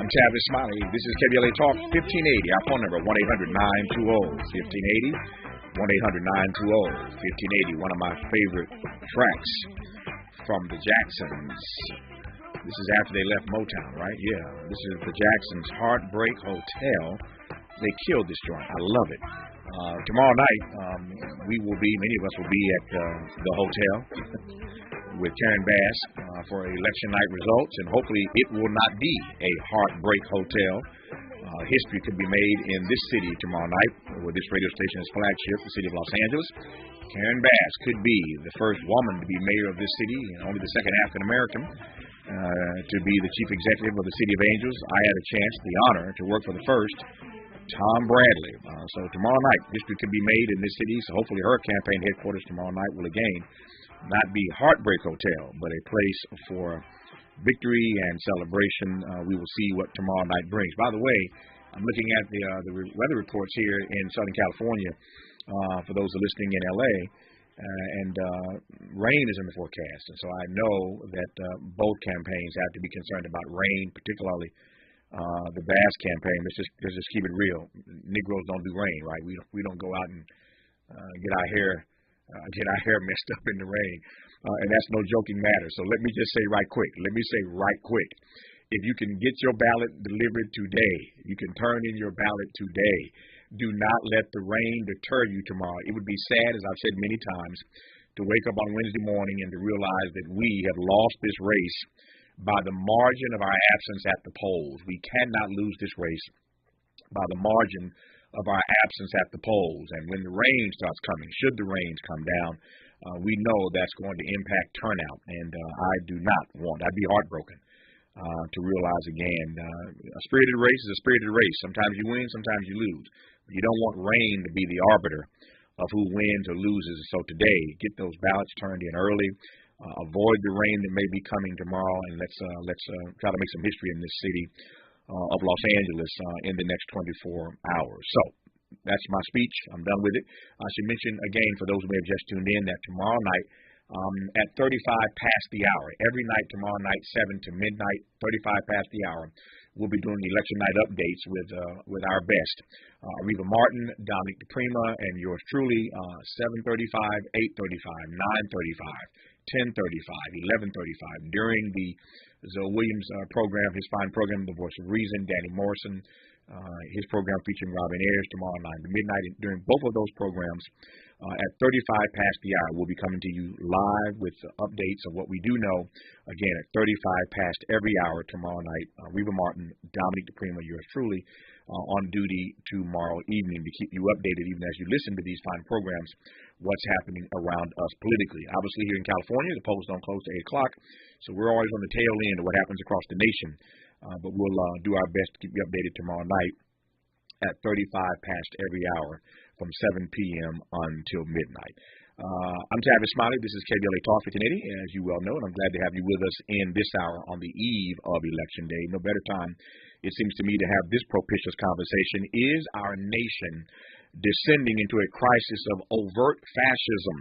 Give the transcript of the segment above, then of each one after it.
I'm Tavis Smiley. This is KBLA Talk 1580. Our phone number, 1-800-920-1580. 1-800-920-1580. One of my favorite tracks from the Jacksons. This is after they left Motown, right? Yeah. This is the Jacksons' Heartbreak Hotel. They killed this joint. I love it. Tomorrow night, many of us will be at the hotel with Karen Bass for election night results, and hopefully it will not be a heartbreak hotel. History could be made in this city tomorrow night with this radio station's flagship, the city of Los Angeles. Karen Bass could be the first woman to be mayor of this city, and only the second African American to be the chief executive of the City of Angels. I had a chance, the honor, to work for the first, Tom Bradley. So tomorrow night, history could be made in this city, so hopefully her campaign headquarters tomorrow night will again not be Heartbreak Hotel, but a place for victory and celebration. We will see what tomorrow night brings. By the way, I'm looking at the weather reports here in Southern California for those listening in L.A., and rain is in the forecast. And so I know that both campaigns have to be concerned about rain, particularly the Bass campaign. Let's just keep it real. Negroes don't do rain, right? We don't go out and get our hair messed up in the rain, and that's no joking matter. So let me just say right quick. If you can get your ballot delivered today, you can turn in your ballot today. Do not let the rain deter you tomorrow. It would be sad, as I've said many times, to wake up on Wednesday morning and to realize that we have lost this race by the margin of our absence at the polls. We cannot lose this race by the margin of our absence at the polls. And when the rain starts coming, should the rains come down, we know that's going to impact turnout. And I'd be heartbroken to realize again, a spirited race is a spirited race. Sometimes you win, sometimes you lose. You don't want rain to be the arbiter of who wins or loses. So today, get those ballots turned in early. Avoid the rain that may be coming tomorrow, and let's try to make some history in this city of Los Angeles in the next 24 hours. So that's my speech. I'm done with it. I should mention again, for those who may have just tuned in, that tomorrow night at 35 past the hour, every night tomorrow night, 7 to midnight, 35 past the hour, we'll be doing election night updates with our best. Reva Martin, Dominic DePrima, and yours truly, 7:35, 8:35, 9:35, 10:35, 11:35. During the Zoe Williams program, his fine program, The Voice of Reason, Danny Morrison, his program featuring Robin Ayers tomorrow 9 to midnight. During both of those programs, at 35 past the hour, we'll be coming to you live with updates of what we do know. Again, at 35 past every hour tomorrow night, Reva Martin, Dominic DePrima, yours truly, on duty tomorrow evening to keep you updated, even as you listen to these fine programs, what's happening around us politically. Obviously, here in California, the polls don't close to 8 o'clock, so we're always on the tail end of what happens across the nation. But we'll do our best to keep you updated tomorrow night at 35 past every hour from 7 p.m. until midnight. I'm Tavis Smiley. This is KBLA Talk 1580, as you well know, and I'm glad to have you with us in this hour on the eve of Election Day. No better time, it seems to me, to have this propitious conversation. Is our nation descending into a crisis of overt fascism?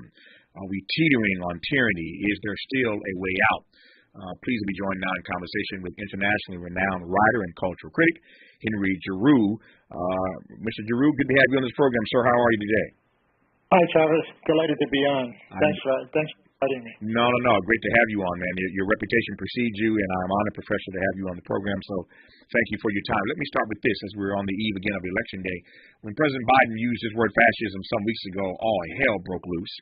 Are we teetering on tyranny? Is there still a way out? Please be joined now in conversation with internationally renowned writer and cultural critic, Henry Giroux. Mr. Giroux, good to have you on this program, sir. How are you today? Hi, Tavis. Delighted to be on. Thanks for inviting me. No. Great to have you on, man. Your reputation precedes you, and I'm honored, Professor, to have you on the program. So thank you for your time. Let me start with this, as we're on the eve again of Election Day. When President Biden used his word fascism some weeks ago, all hell broke loose.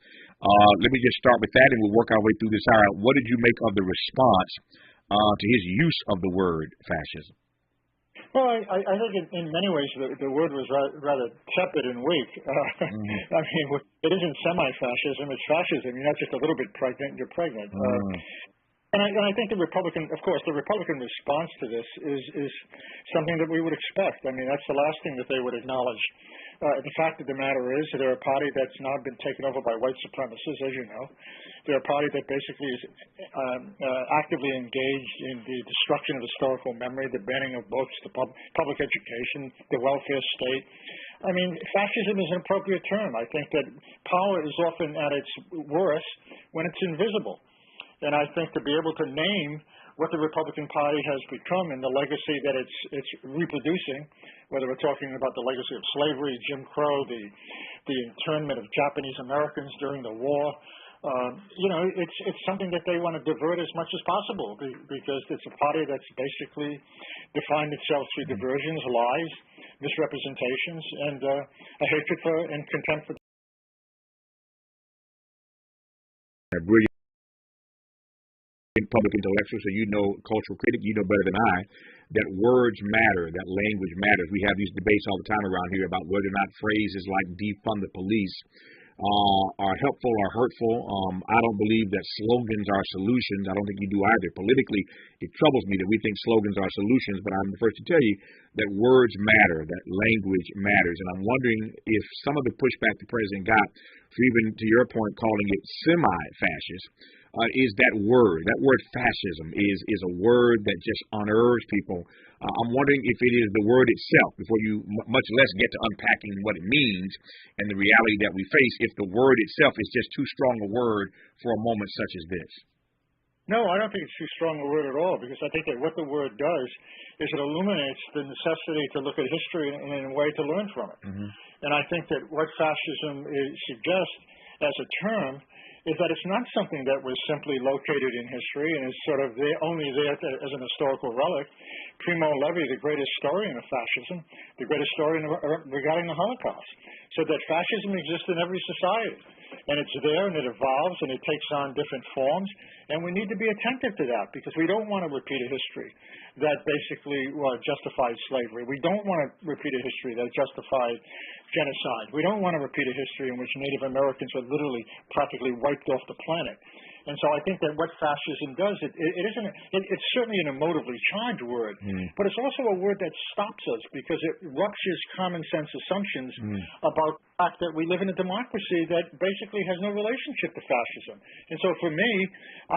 Let me just start with that, and we'll work our way through this hour. What did you make of the response to his use of the word fascism? Well, I think in many ways the word was rather tepid and weak. I mean, it isn't semi-fascism; it's fascism. You're not just a little bit pregnant; you're pregnant. And I think the Republican response to this is something that we would expect. I mean, that's the last thing that they would acknowledge. The fact of the matter is that they're a party that's now been taken over by white supremacists, as you know. They're a party that basically is actively engaged in the destruction of historical memory, the banning of books, the public education, the welfare state. I mean, fascism is an appropriate term. I think that power is often at its worst when it's invisible. And I think to be able to name what the Republican Party has become and the legacy that it's reproducing, whether we're talking about the legacy of slavery, Jim Crow, the internment of Japanese Americans during the war. It's something that they want to divert as much as possible because it's a party that's basically defined itself through diversions, lies, misrepresentations, and a hatred for and contempt for. A brilliant public intellectual, so you know, cultural critic, you know better than I, that words matter, that language matters. We have these debates all the time around here about whether or not phrases like defund the police are helpful or hurtful. I don't believe that slogans are solutions. I don't think you do either. Politically, it troubles me that we think slogans are solutions, but I'm the first to tell you that words matter, that language matters. And I'm wondering if some of the pushback the president got for, even to your point, calling it semi-fascist, is that word. That word fascism is a word that just unnerves people. I'm wondering if it is the word itself, before you much less get to unpacking what it means and the reality that we face, if the word itself is just too strong a word for a moment such as this. No, I don't think it's too strong a word at all, because I think that what the word does is it illuminates the necessity to look at history in a way to learn from it. Mm-hmm. And I think that what fascism suggests as a term is that it's not something that was simply located in history and is sort of only there as an historical relic. Primo Levi, the great historian of fascism, the great historian regarding the Holocaust, said that fascism exists in every society, and it's there and it evolves and it takes on different forms, and we need to be attentive to that, because we don't want to repeat a history that basically justified slavery. We don't want to repeat a history that justified genocide. We don't want to repeat a history in which Native Americans were literally practically wiped off the planet. And so I think that what fascism does, it's certainly an emotively charged word, but it's also a word that stops us because it ruptures common sense assumptions about the fact that we live in a democracy that basically has no relationship to fascism. And so for me,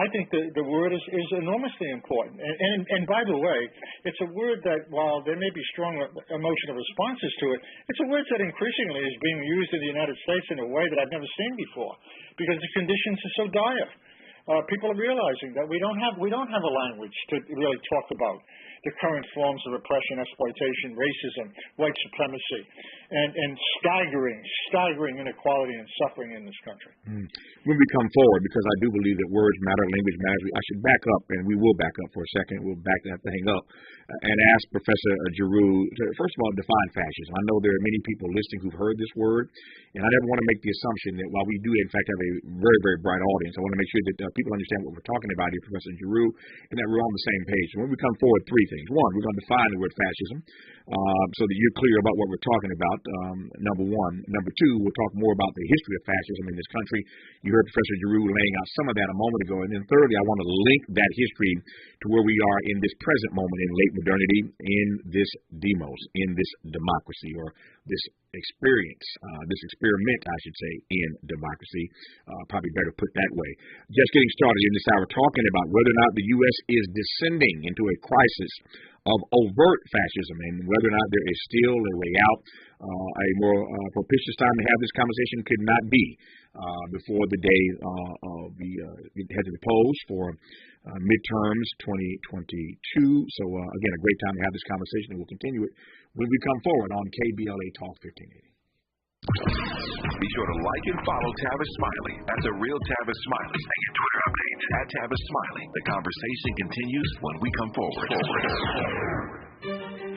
I think the word is enormously important. And by the way, it's a word that, while there may be strong emotional responses to it, it's a word that increasingly is being used in the United States in a way that I've never seen before, because the conditions are so dire. People are realizing that we don't have a language to really talk about the current forms of oppression, exploitation, racism, white supremacy, and staggering inequality and suffering in this country. When we come forward, because I do believe that words matter, language matters, I should back up, and we will back up for a second. We'll back that thing up and ask Professor Giroux to, first of all, define fascism. I know there are many people listening who've heard this word, and I never want to make the assumption that while we do, in fact, have a very, very bright audience, I want to make sure that people understand what we're talking about here, Professor Giroux, and that we're on the same page. So when we come forward, three things. One, we're going to define the word fascism so that you're clear about what we're talking about, number one. Number two, we'll talk more about the history of fascism in this country. You heard Professor Giroux laying out some of that a moment ago. And then thirdly, I want to link that history to where we are in this present moment in late modernity, in this demos, in this democracy, or this experience, this experiment, I should say, in democracy. Probably better put that way. Just getting started in this hour talking about whether or not the U.S. is descending into a crisis of overt fascism, and whether or not there is still a way out. A more propitious time to have this conversation could not be before the day of the head of the polls for midterms 2022. So again, a great time to have this conversation, and we'll continue it when we come forward on KBLA Talk 1580. Be sure to like and follow Tavis Smiley. That's a real Tavis Smiley. And your Twitter updates at Tavis Smiley. The conversation continues when we come forward.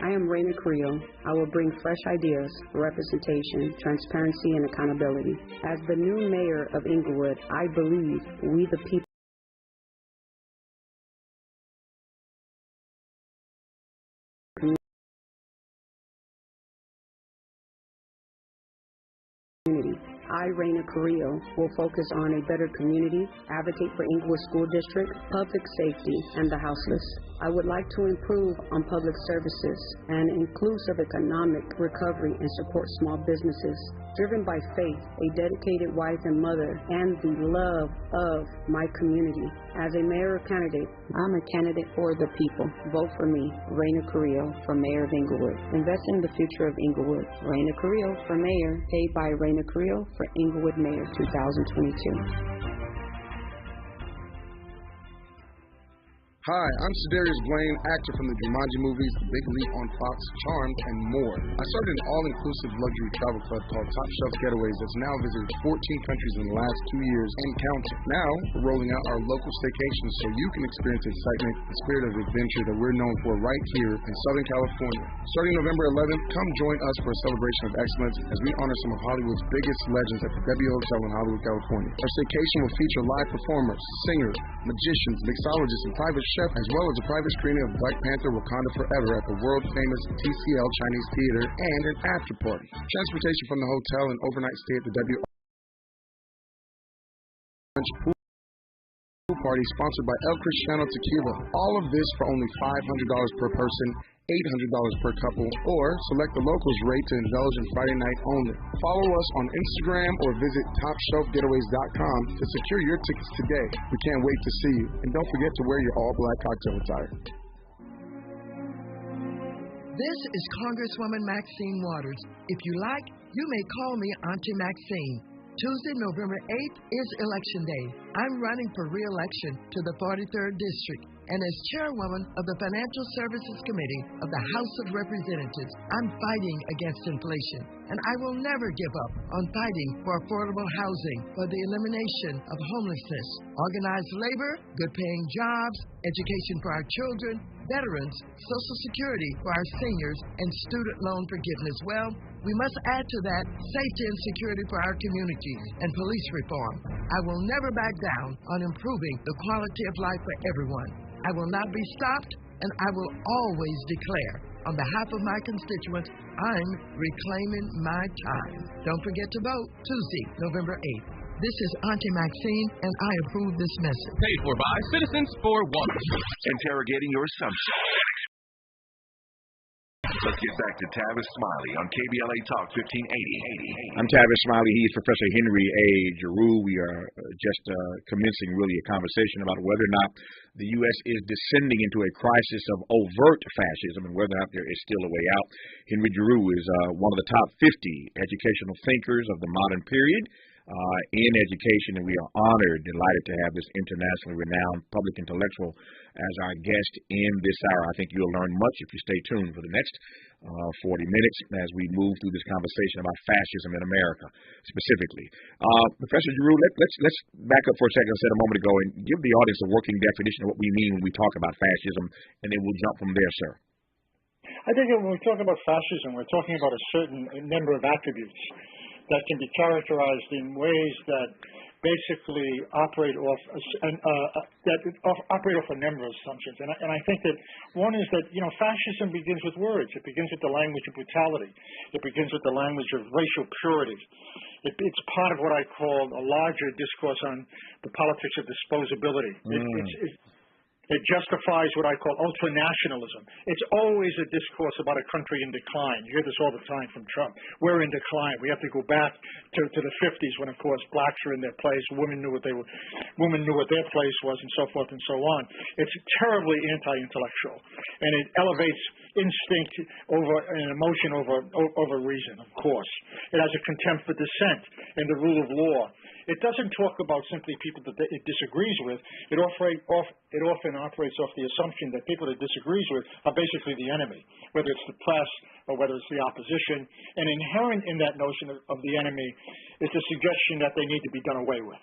I am Raina Creel. I will bring fresh ideas, representation, transparency, and accountability. As the new mayor of Inglewood, I believe we the people I, Raina Carrillo, will focus on a better community, advocate for Inglewood School District, public safety, and the houseless. I would like to improve on public services and inclusive economic recovery and support small businesses. Driven by faith, a dedicated wife and mother, and the love of my community. As a mayor candidate, I'm a candidate for the people. Vote for me, Raina Carrillo, for mayor of Inglewood. Invest in the future of Inglewood. Raina Carrillo for mayor, paid by Raina Carrillo for Inglewood Mayor 2022. Hi, I'm Sedarius Blaine, actor from the Jumanji movies, The Big Leap on Fox, Charmed, and more. I started an all-inclusive luxury travel club called Top Shelf Getaways that's now visited 14 countries in the last 2 years and counting. Now, we're rolling out our local staycations so you can experience the excitement and spirit of adventure that we're known for right here in Southern California. Starting November 11th, come join us for a celebration of excellence as we honor some of Hollywood's biggest legends at the W Hotel in Hollywood, California. Our staycation will feature live performers, singers, magicians, mixologists, and private chef, as well as a private screening of Black Panther Wakanda Forever at the world-famous TCL Chinese Theater and an after party. Transportation from the hotel and overnight stay at the W pool party sponsored by El Cristiano Tequila. All of this for only $500 per person, $800 per couple, or select the locals rate to indulge in Friday night only. Follow us on Instagram or visit TopShelfGetaways.com to secure your tickets today. We can't wait to see you. And don't forget to wear your all-black cocktail attire. This is Congresswoman Maxine Waters. If you like, you may call me Auntie Maxine. Tuesday, November 8th is Election Day. I'm running for re-election to the 43rd District, and as chairwoman of the Financial Services Committee of the House of Representatives, I'm fighting against inflation, and I will never give up on fighting for affordable housing, for the elimination of homelessness, organized labor, good-paying jobs, education for our children, veterans, Social Security for our seniors, and student loan forgiveness. Well, we must add to that safety and security for our communities and police reform. I will never back down on improving the quality of life for everyone. I will not be stopped, and I will always declare, on behalf of my constituents, I'm reclaiming my time. Don't forget to vote Tuesday, November 8th. This is Auntie Maxine, and I approve this message. Paid for by Citizens for One. Interrogating your assumptions. Let's get back to Tavis Smiley on KBLA Talk 1580. I'm Tavis Smiley. He is Professor Henry A. Giroux. We are just commencing really a conversation about whether or not the U.S. is descending into a crisis of overt fascism and whether or not there is still a way out. Henry Giroux is one of the top 50 educational thinkers of the modern period in education, and we are honored, delighted to have this internationally renowned public intellectual as our guest in this hour. I think you'll learn much if you stay tuned for the next 40 minutes as we move through this conversation about fascism in America specifically. Professor Giroux, let's back up for a second. I said a moment ago, and give the audience a working definition of what we mean when we talk about fascism, and then we'll jump from there, sir. I think when we talk about fascism, we're talking about a certain number of attributes that can be characterized in ways that basically operate off a number of assumptions. And I think that one is that, fascism begins with words. It begins with the language of brutality. It begins with the language of racial purity. It's part of what I call a larger discourse on the politics of disposability. It justifies what I call ultranationalism. It's always a discourse about a country in decline. You hear this all the time from Trump. We're in decline. We have to go back to the 50s when, of course, blacks were in their place. Women knew what their place was, and so forth and so on. It's terribly anti-intellectual, and it elevates instinct over and emotion over reason, of course. It has a contempt for dissent and the rule of law. It doesn't talk about simply people that it disagrees with. It often operates off the assumption that people it disagrees with are basically the enemy, whether it's the press or whether it's the opposition. And inherent in that notion of the enemy is the suggestion that they need to be done away with.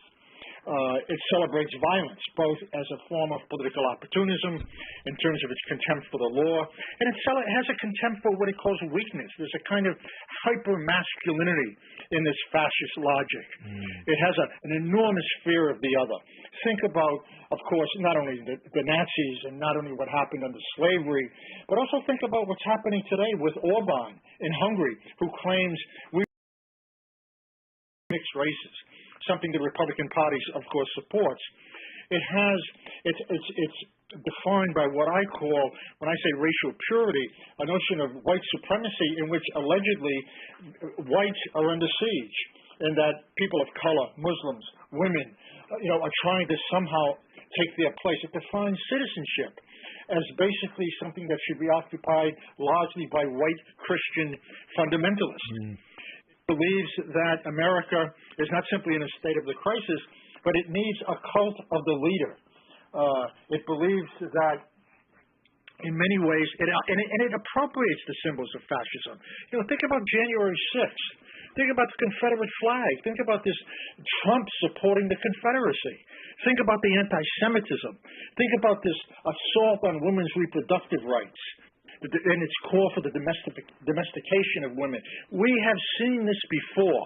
It celebrates violence, both as a form of political opportunism in terms of its contempt for the law, and it has a contempt for what it calls weakness. There's a kind of hyper-masculinity in this fascist logic. It has an enormous fear of the other. Think about, of course, not only the Nazis and not only what happened under slavery, but also think about what's happening today with Orban in Hungary, who claims we mixed races, something the Republican Party, of course, supports. It's defined by what I call, when I say racial purity, a notion of white supremacy in which allegedly whites are under siege, and that people of color, Muslims, women, are trying to somehow take their place. It defines citizenship as basically something that should be occupied largely by white Christian fundamentalists. Believes that America is not simply in a state of the crisis, but it needs a cult of the leader, It believes that in many ways, it appropriates the symbols of fascism. Think about January 6th. Think about the Confederate flag. Think about this Trump supporting the Confederacy. Think about the anti-Semitism. Think about this assault on women's reproductive rights and its call for the domestication of women. We have seen this before.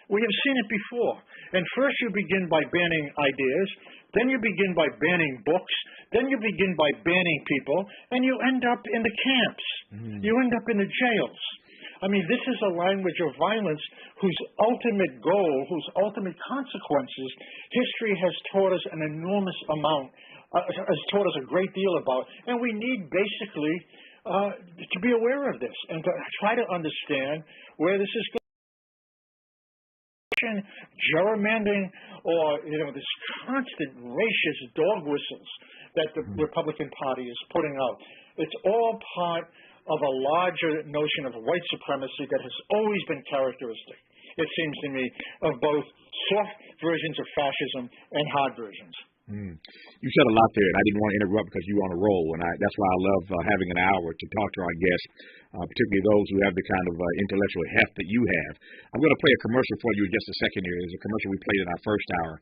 We have seen it before. And first you begin by banning ideas, then you begin by banning books, then you begin by banning people, and you end up in the camps. You end up in the jails. I mean, this is a language of violence whose ultimate goal, whose ultimate consequences, history has taught us an enormous amount, has taught us a great deal about, and we need basically to be aware of this and to try to understand where this is going. Gerrymandering, or this constant racist dog whistles that the Republican Party is putting out. It's all part of a larger notion of white supremacy that has always been characteristic, it seems to me, of both soft versions of fascism and hard versions. You said a lot there, and I didn't want to interrupt because you were on a roll, and that's why I love having an hour to talk to our guests, particularly those who have the kind of intellectual heft that you have. I'm going to play a commercial for you in just a second here. There's a commercial we played in our first hour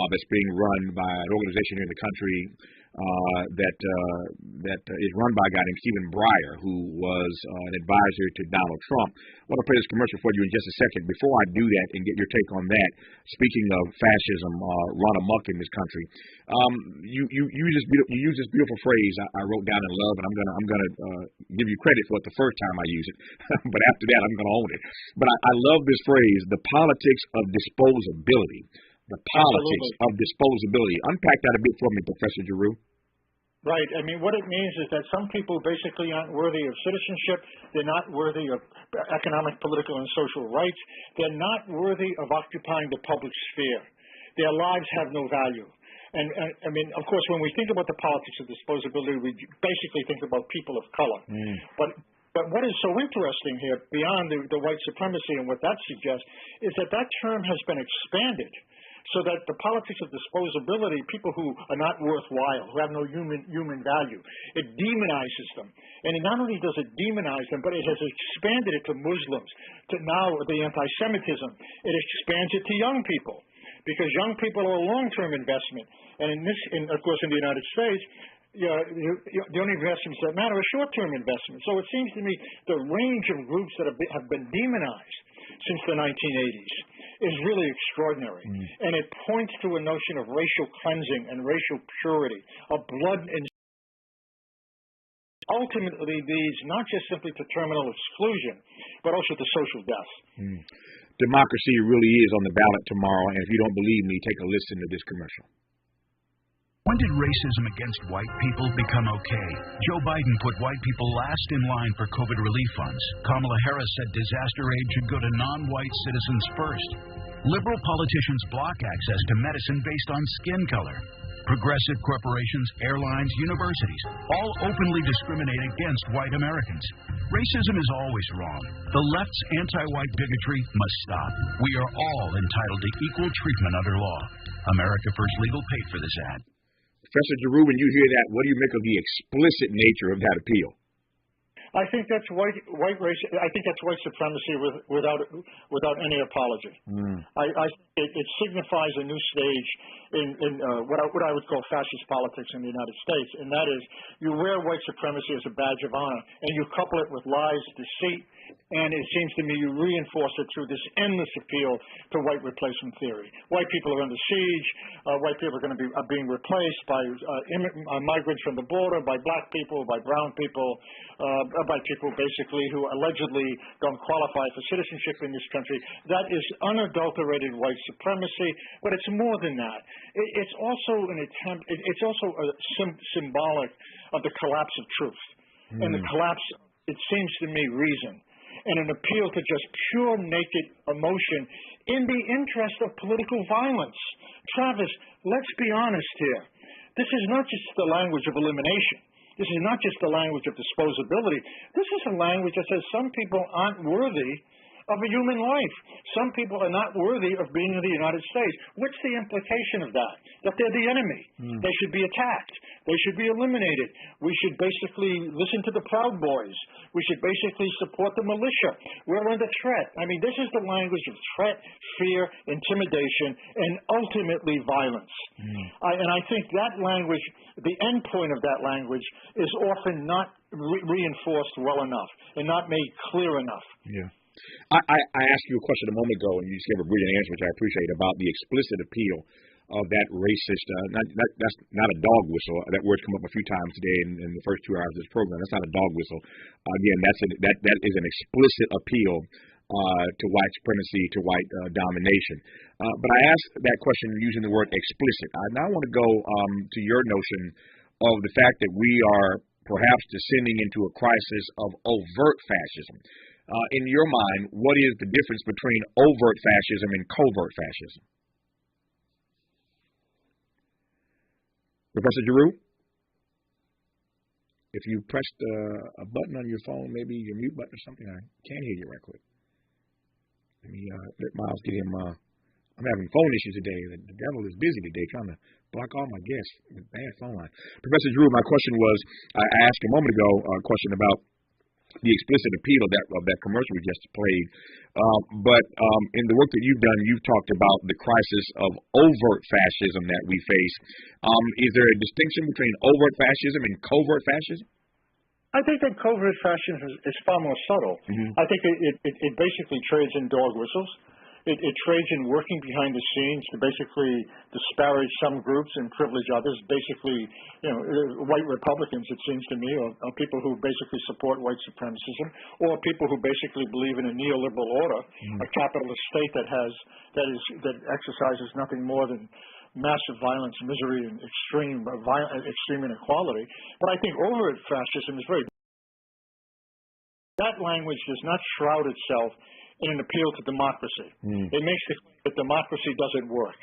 that's being run by an organization here in the country that is run by a guy named Stephen Breyer, who was an advisor to Donald Trump. I want to play this commercial for you in just a second. Before I do that and get your take on that, speaking of fascism run amok in this country, you use this beautiful phrase I wrote down in love, and I'm gonna give you credit for it the first time I use it, but after that I'm gonna own it. But I love this phrase, the politics of disposability. The politics of disposability. Unpack that a bit for me, Professor Giroux. Right. I mean, what it means is that some people basically aren't worthy of citizenship. They're not worthy of economic, political, and social rights. They're not worthy of occupying the public sphere. Their lives have no value. And I mean, of course, when we think about the politics of disposability, we basically think about people of color. But what is so interesting here, beyond the white supremacy and what that suggests, is that term has been expanded so that the politics of disposability, people who are not worthwhile, who have no human value, it demonizes them. And not only does it demonize them, but it has expanded it to Muslims, to now the anti-Semitism. It expands it to young people, because young people are a long-term investment. And of course, in the United States, the only investments that matter are short-term investments. So it seems to me the range of groups that have been demonized since the 1980s is really extraordinary. And it points to a notion of racial cleansing and racial purity, of blood and ultimately leads not just simply to terminal exclusion, but also to social death. Democracy really is on the ballot tomorrow, and if you don't believe me, take a listen to this commercial. When did racism against white people become okay? Joe Biden put white people last in line for COVID relief funds. Kamala Harris said disaster aid should go to non-white citizens first. Liberal politicians block access to medicine based on skin color. Progressive corporations, airlines, universities all openly discriminate against white Americans. Racism is always wrong. The left's anti-white bigotry must stop. We are all entitled to equal treatment under law. America First Legal paid for this ad. Professor Giroux, when you hear that, what do you make of the explicit nature of that appeal? I think that's white race. I think that's white supremacy without any apology. It signifies a new stage in what I would call fascist politics in the United States, and that is you wear white supremacy as a badge of honor, and you couple it with lies, deceit, and it seems to me you reinforce it through this endless appeal to white replacement theory. White people are under siege. White people are being replaced by migrants from the border, by black people, by brown people, by people basically who allegedly don't qualify for citizenship in this country. That is unadulterated white supremacy, but it's more than that. It's also an attempt. It's also symbolic of the collapse of truth and the collapse, it seems to me, reason, and an appeal to just pure naked emotion in the interest of political violence. Tavis, let's be honest here. This is not just the language of elimination. This is not just the language of disposability. This is a language that says some people aren't worthy of a human life. Some people are not worthy of being in the United States. What's the implication of that? That they're the enemy. They should be attacked. They should be eliminated. We should basically listen to the Proud Boys. We should basically support the militia. We're under threat. I mean, this is the language of threat, fear, intimidation, and ultimately violence. And I think that language, the end point of that language, is often not reinforced well enough and not made clear enough. Yeah. I asked you a question a moment ago, and you just gave a brilliant answer, which I appreciate, about the explicit appeal of that racist. That's not a dog whistle. That word's come up a few times today in the first 2 hours of this program. That's not a dog whistle. Again, that is an explicit appeal to white supremacy, to white domination. But I asked that question using the word explicit. I now want to go to your notion of the fact that we are perhaps descending into a crisis of overt fascism. In your mind, what is the difference between overt fascism and covert fascism? Professor Giroux? If you pressed a button on your phone, maybe your mute button or something, I can't hear you right quick. Let me let Miles get him. I'm having phone issues today. The devil is busy today trying to block all my guests with bad phone line. Professor Giroux, my question was, I asked a moment ago a question about the explicit appeal of that commercial we just played. But in the work that you've done, you've talked about the crisis of overt fascism that we face. Is there a distinction between overt fascism and covert fascism? I think that covert fascism is far more subtle. I think it basically trades in dog whistles. It trades in working behind the scenes to basically disparage some groups and privilege others. Basically, white Republicans, it seems to me, or people who basically support white supremacism, or people who basically believe in a neoliberal order, a capitalist state that exercises nothing more than massive violence, misery, and extreme inequality. But I think overt fascism is that language does not shroud itself in an appeal to democracy. It makes it clear that democracy doesn't work.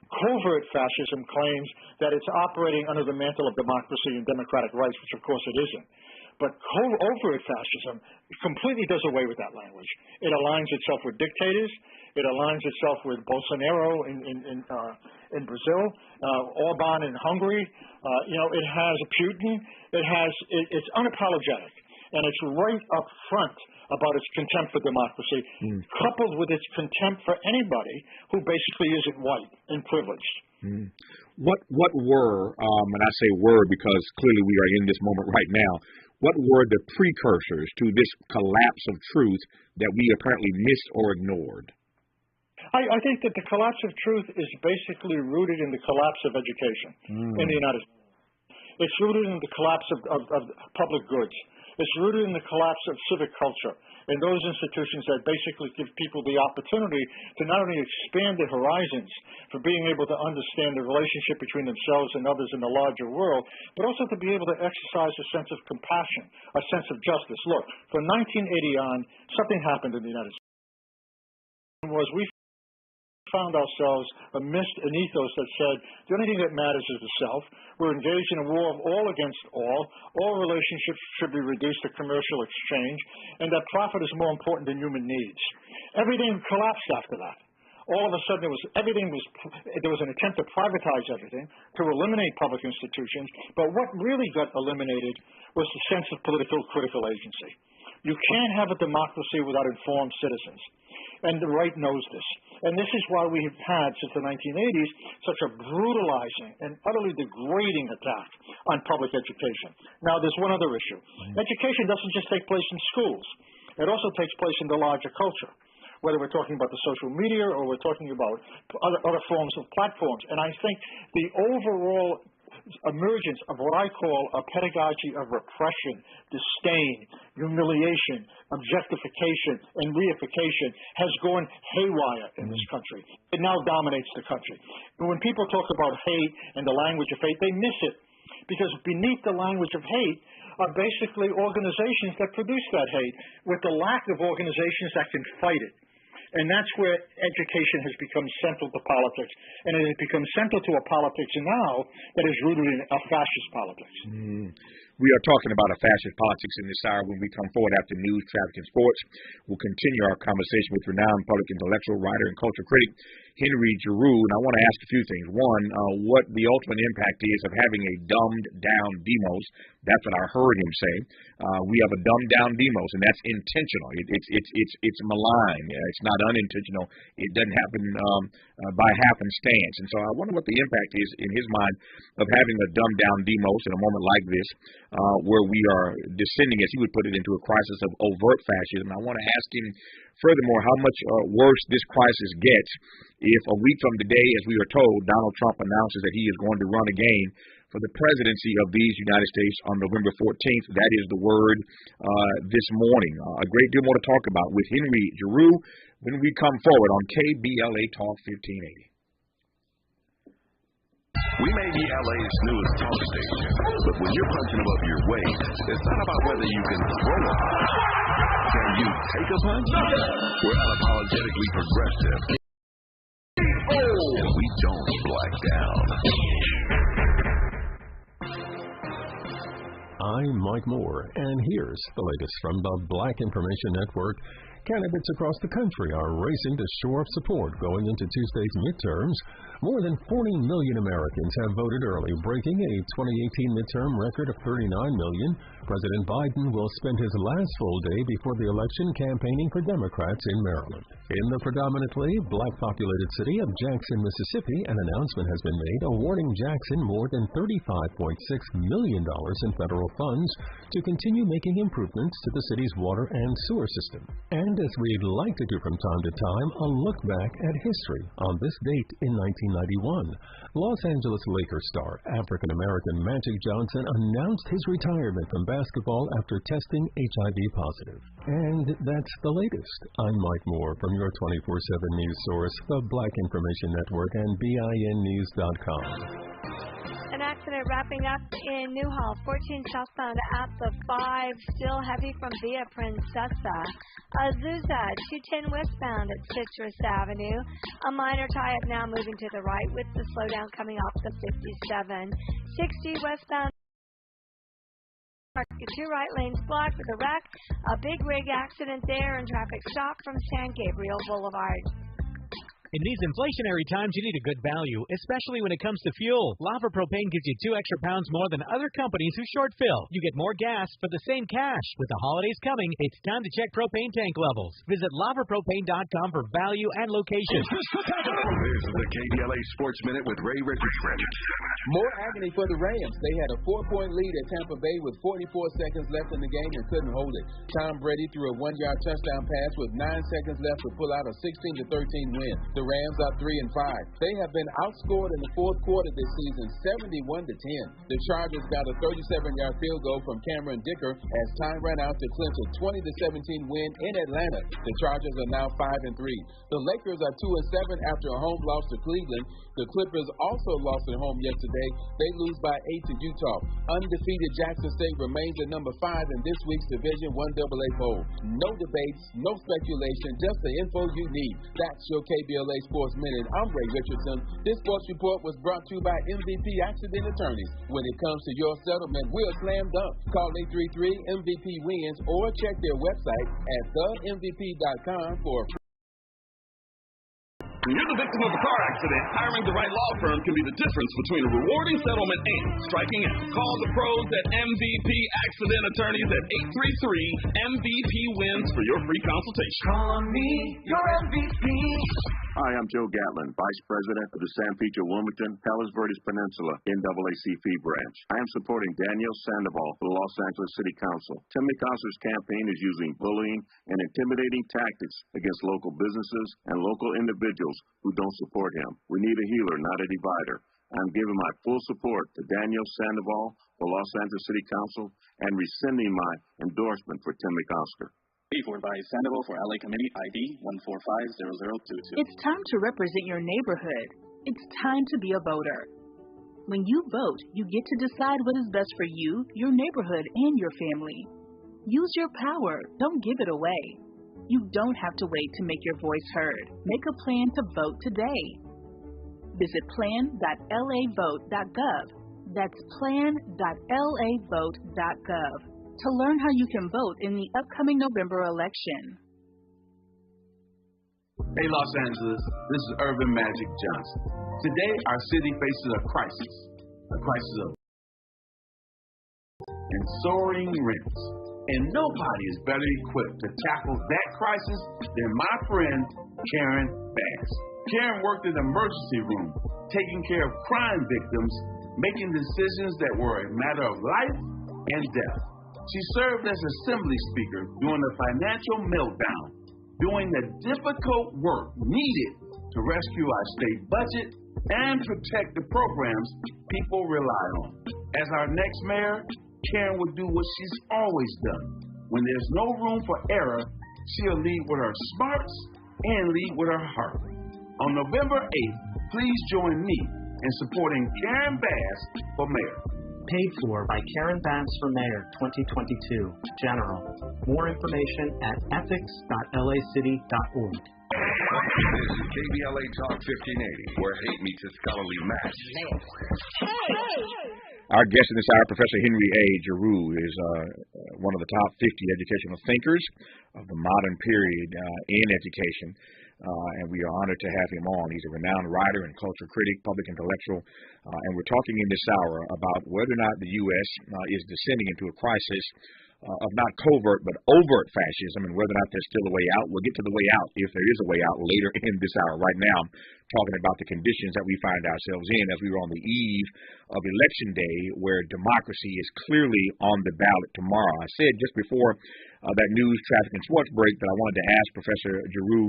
Covert fascism claims that it's operating under the mantle of democracy and democratic rights, which of course it isn't. But overt fascism completely does away with that language. It aligns itself with dictators. It aligns itself with Bolsonaro in Brazil, Orban in Hungary. It has Putin. It's unapologetic, and it's right up front about its contempt for democracy, coupled with its contempt for anybody who basically isn't white and privileged. What were, and I say were because clearly we are in this moment right now, what were the precursors to this collapse of truth that we apparently missed or ignored? I think that the collapse of truth is basically rooted in the collapse of education in the United States. It's rooted in the collapse of public goods. It's rooted in the collapse of civic culture and those institutions that basically give people the opportunity to not only expand their horizons for being able to understand the relationship between themselves and others in the larger world, but also to be able to exercise a sense of compassion, a sense of justice. Look, from 1980 on, something happened in the United States. We found ourselves amidst an ethos that said the only thing that matters is the self. We're engaged in a war of all against all. All relationships should be reduced to commercial exchange, and that profit is more important than human needs. Everything collapsed after that. All of a sudden, there was an attempt to privatize everything, to eliminate public institutions, but what really got eliminated was the sense of political critical agency. You can't have a democracy without informed citizens. And the right knows this. And this is why we have had, since the 1980s, such a brutalizing and utterly degrading attack on public education. Now, there's one other issue. Education doesn't just take place in schools. It also takes place in the larger culture, whether we're talking about the social media or we're talking about other forms of platforms. And I think the overall emergence of what I call a pedagogy of repression, disdain, humiliation, objectification, and reification has gone haywire in this country. It now dominates the country. And when people talk about hate and the language of hate, they miss it. Because beneath the language of hate are basically organizations that produce that hate, with the lack of organizations that can fight it. And that's where education has become central to politics. And it has become central to a politics now that is rooted in a fascist politics. We are talking about a fascist politics in this hour when we come forward after news, traffic, and sports. We'll continue our conversation with renowned public intellectual, writer, and culture critic Henry Giroux. And I want to ask a few things. One, what the ultimate impact is of having a dumbed-down demos. That's what I heard him say. We have a dumbed-down demos, and that's intentional. It's malign. It's not unintentional. It doesn't happen by happenstance. And so I wonder what the impact is in his mind of having a dumbed-down demos in a moment like this, where we are descending, as he would put it, into a crisis of overt fascism. I want to ask him, furthermore, how much worse this crisis gets if a week from today, as we are told, Donald Trump announces that he is going to run again for the presidency of these United States on November 14th. That is the word this morning. A great deal more to talk about with Henry Giroux when we come forward on KBLA Talk 1580. We may be LA's newest talk station, but when you're punching above your weight, it's not about whether you can throw a punch. Can you take a punch? We're unapologetically progressive. And we don't black down. I'm Mike Moore, and here's the latest from the Black Information Network. Candidates across the country are racing to shore up support going into Tuesday's midterms. More than 40 million Americans have voted early, breaking a 2018 midterm record of 39 million. President Biden will spend his last full day before the election campaigning for Democrats in Maryland. In the predominantly black-populated city of Jackson, Mississippi, an announcement has been made awarding Jackson more than $35.6 million in federal funds to continue making improvements to the city's water and sewer system. And as we'd like to do from time to time, a look back at history. On this date in 1991, Los Angeles Lakers star African-American Magic Johnson announced his retirement from basketball after testing HIV positive. And that's the latest. I'm Mike Moore from your 24/7 news source, the Black Information Network and BINnews.com. An accident wrapping up in Newhall, 14 southbound at the 5, still heavy from Via Princesa. Azusa, 210 westbound at Citrus Avenue. A minor tie-up now moving to the right with the slowdown coming off the 57. 60 westbound. 2 right lanes blocked with a wreck. A big rig accident there and traffic stop from San Gabriel Boulevard. In these inflationary times, you need a good value, especially when it comes to fuel. Lava Propane gives you 2 extra pounds more than other companies who short fill. You get more gas for the same cash. With the holidays coming, it's time to check propane tank levels. Visit lavapropane.com for value and location. This is the KBLA Sports Minute with Ray Richardson. More agony for the Rams. They had a 4-point lead at Tampa Bay with 44 seconds left in the game and couldn't hold it. Tom Brady threw a 1-yard touchdown pass with 9 seconds left to pull out a 16-13 win. The Rams are 3-5. They have been outscored in the fourth quarter this season, 71-10. The Chargers got a 37-yard field goal from Cameron Dicker as time ran out to clinch a 20-17 win in Atlanta. The Chargers are now 5-3. The Lakers are 2-7 after a home loss to Cleveland. The Clippers also lost at home yesterday. They lose by 8 to Utah. Undefeated Jackson State remains at number 5 in this week's Division I AA poll. No debates, no speculation, just the info you need. That's your KBLA Sports Minute. I'm Ray Richardson. This sports report was brought to you by MVP Accident Attorneys. When it comes to your settlement, we're slam dunk. Call 833-MVP-WINS or check their website at themvp.com for a When you're the victim of a car accident, hiring the right law firm can be the difference between a rewarding settlement and striking out. Call the pros at MVP Accident Attorneys at 833-MVP-WINS for your free consultation. Call me your MVP. Hi, I'm Joe Gatlin, Vice President of the San Pedro Wilmington Palos Verdes Peninsula NAACP branch. I am supporting Daniel Sandoval for the Los Angeles City Council. Tim McCoster's campaign is using bullying and intimidating tactics against local businesses and local individuals who don't support him. We need a healer, not a divider. I'm giving my full support to Daniel Sandoval for Los Angeles City Council and rescinding my endorsement for Tim McCoster. Before by Sandoval for LA Committee ID 1450022. It's time to represent your neighborhood. It's time to be a voter. When you vote, you get to decide what is best for you, your neighborhood, and your family. Use your power. Don't give it away. You don't have to wait to make your voice heard. Make a plan to vote today. Visit plan.lavote.gov. That's plan.lavote.gov to learn how you can vote in the upcoming November election. Hey, Los Angeles, this is Urban Magic Johnson. Today, our city faces a crisis of and soaring rents. And nobody is better equipped to tackle that crisis than my friend Karen Bass. Karen worked in the emergency room, taking care of crime victims, making decisions that were a matter of life and death. She served as assembly speaker during the financial meltdown, doing the difficult work needed to rescue our state budget and protect the programs people rely on. As our next mayor, Karen will do what she's always done. When there's no room for error, she'll lead with her smarts and lead with her heart. On November 8th, please join me in supporting Karen Bass for mayor. Paid for by Karen Bass for Mayor 2022. General. More information at ethics.lacity.org. This is KBLA Talk 1580, where hate meets a scholarly match. Our guest in this hour, Professor Henry A. Giroux, is one of the top 50 educational thinkers of the modern period in education, and we are honored to have him on. He's a renowned writer and culture critic, public intellectual, and we're talking in this hour about whether or not the U.S. Is descending into a crisis of not covert but overt fascism, and whether or not there's still a way out. We'll get to the way out, if there is a way out, later in this hour. Right now, talking about the conditions that we find ourselves in as we were on the eve of Election Day, where democracy is clearly on the ballot tomorrow. I said just before that news, traffic, and sports break that I wanted to ask Professor Giroux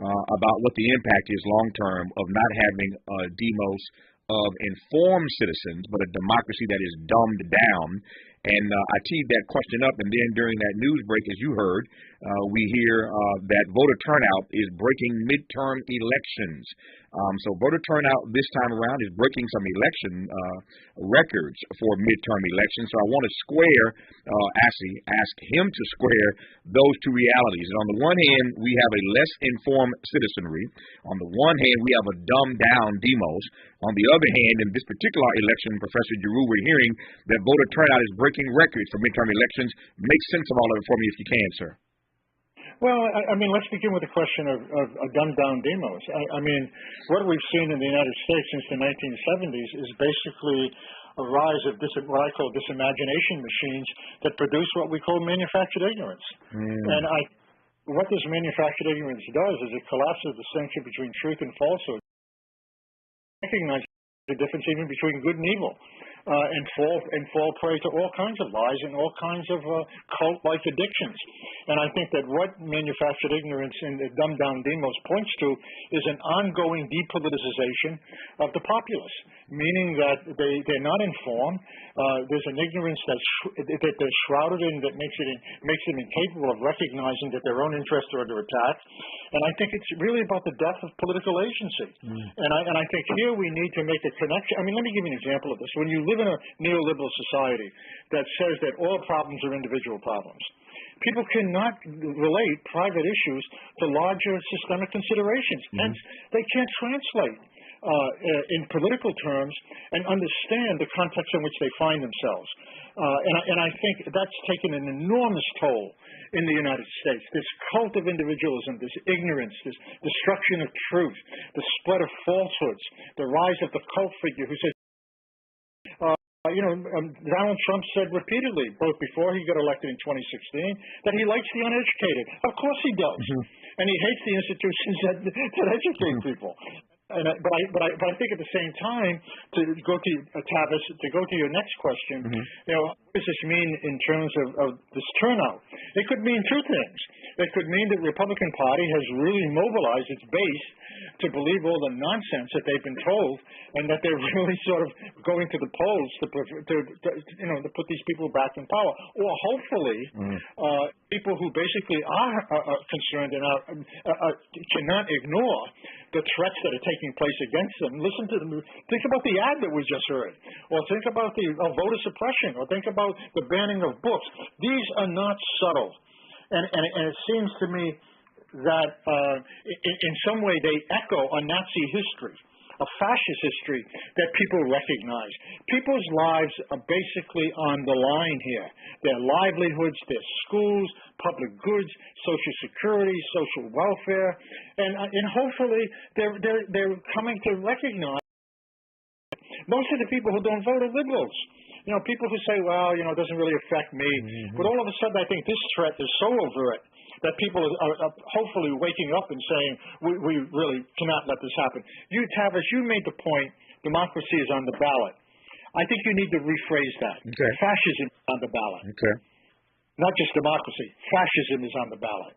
about what the impact is long-term of not having a demos of informed citizens, but a democracy that is dumbed down. And I teed that question up, and then during that news break, as you heard, we hear that voter turnout is breaking midterm elections. So voter turnout this time around is breaking some election records for midterm elections. So I want to ask him to square those two realities. And on the one hand, we have a less informed citizenry. On the one hand, we have a dumbed down demos. On the other hand, in this particular election, Professor Giroux, we're hearing that voter turnout is breaking records for midterm elections. Make sense of all of it for me if you can, sir. Well, I mean, let's begin with the question of dumbed-down demos. I mean, what we've seen in the United States since the 1970s is basically a rise of what I call disimagination machines that produce what we call manufactured ignorance. And what this manufactured ignorance does is it collapses the distinction between truth and falsehood. Recognize the difference even between good and evil, and fall prey to all kinds of lies and all kinds of cult-like addictions. And I think that what manufactured ignorance and the dumbed-down demos points to is an ongoing depoliticization of the populace, meaning that they're not informed. There's an ignorance that they're shrouded in that makes them incapable of recognizing that their own interests are under attack. And I think it's really about the death of political agency. And I think here we need to make a connection. I mean, let me give you an example of this. When you live in a neoliberal society that says that all problems are individual problems, people cannot relate private issues to larger systemic considerations. Hence, they can't translate in political terms and understand the context in which they find themselves. And I think that's taken an enormous toll in the United States. This cult of individualism, this ignorance, this destruction of truth, the spread of falsehoods, the rise of the cult figure who says, Donald Trump said repeatedly, both before he got elected in 2016, that he likes the uneducated. Of course he does. And he hates the institutions that educate people. But I think at the same time, to go to Tavis, to go to your next question, what does this mean in terms of this turnout? It could mean two things. It could mean that the Republican Party has really mobilized its base to believe all the nonsense that they've been told, and that they're really sort of going to the polls to put these people back in power. Or hopefully, people who basically are concerned and cannot ignore the threats that are taking place against them. Listen to them. Think about the ad that we just heard, or think about the voter suppression, or think about the banning of books. These are not subtle. And it seems to me that in some way they echo a Nazi history, a fascist history that people recognize. People's lives are basically on the line here. Their livelihoods, their schools, public goods, Social Security, social welfare, and hopefully they're coming to recognize. Most of the people who don't vote are liberals. People who say, well, it doesn't really affect me. Mm-hmm. But all of a sudden, I think this threat is so overt that people are hopefully waking up and saying, we really cannot let this happen. You, Tavis, you made the point, democracy is on the ballot. I think you need to rephrase that. Okay. Fascism is on the ballot. Okay. Not just democracy. Fascism is on the ballot.